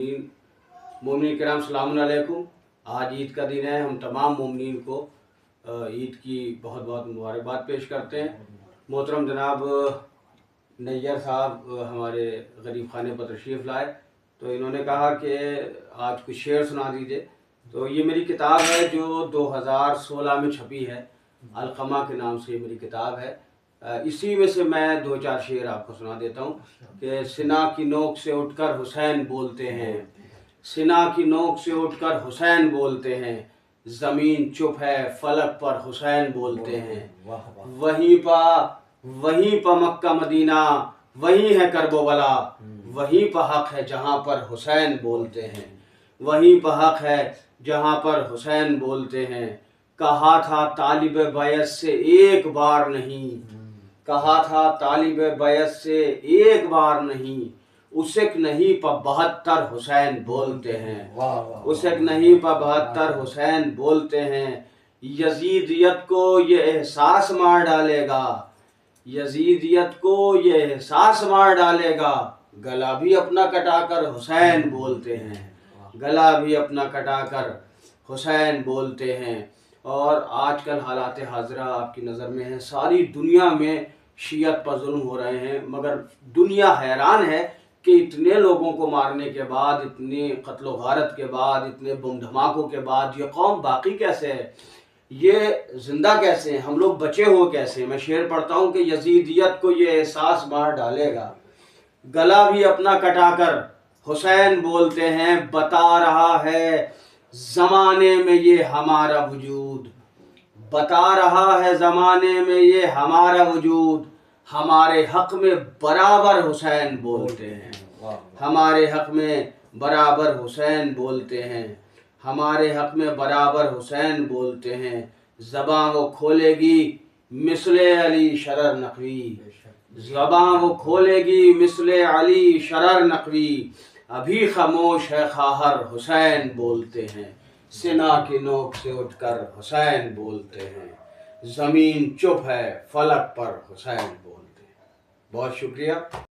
मोमिन किराम सलाम अलैकुम। आज ईद का दिन है। हम तमाम मोमिन को ईद की बहुत बहुत मुबारकबाद पेश करते हैं। मोहतरम जनाब नैयर साहब हमारे गरीब खाने पर तशरीफ़ लाए, तो इन्होंने कहा कि आज कुछ शेर सुना दीजिए। तो ये मेरी किताब है जो 2016 में छपी है, अलकमा के नाम से मेरी किताब है। इसी में से मैं दो चार शेर आपको सुना देता हूँ कि सिना की नोक से उठकर हुसैन बोलते हैं, सिना की नोक से उठकर हुसैन बोलते हैं, ज़मीन चुप है फलक पर हुसैन बोलते हैं। वहीं पर मक्का मदीना, वहीं है करबला, वहीं पर हक है जहाँ पर हुसैन बोलते हैं, वहीं पर हक है जहाँ पर हुसैन बोलते हैं। कहा था तालिब बैत से एक बार नहीं, कहा था तालिब बैत से एक बार नहीं, उसे नहीं पर 72 हुसैन बोलते हैं, उसे नहीं पर 72 हुसैन बोलते हैं। यजीदियत को ये एहसास मार डालेगा, यजीदियत को ये एहसास मार डालेगा, गला भी अपना कटाकर हुसैन बोलते हैं, गला भी अपना कटाकर हुसैन बोलते हैं। और आजकल हालात हाजरा आपकी नज़र में है, सारी दुनिया में शियत पर जुल्म हो रहे हैं, मगर दुनिया हैरान है कि इतने लोगों को मारने के बाद, इतने कत्लो गारत के बाद, इतने बम धमाकों के बाद ये कौम बाकी कैसे है, ये जिंदा कैसे हैं, हम लोग बचे हो कैसे। मैं शेर पढ़ता हूँ कि यजीदियत को ये एहसास मार डालेगा, गला भी अपना कटाकर हुसैन बोलते हैं। बता रहा है ज़माने में ये हमारा वजूद, बता रहा है ज़माने में ये हमारा वजूद, हमारे हक में बराबर हुसैन बोलते हैं, हमारे हक में बराबर हुसैन बोलते हैं, हमारे हक में बराबर हुसैन बोलते हैं। ज़बां वो खोलेगी मिसले अली शरर नकवी, ज़बां वो खोलेगी मिसले अली शरर नकवी, अभी खामोश है खाहर हुसैन बोलते हैं, सिना की नोक से उठकर हुसैन बोलते हैं, ज़मीन चुप है फलक पर हुसैन बोलते हैं। बहुत शुक्रिया।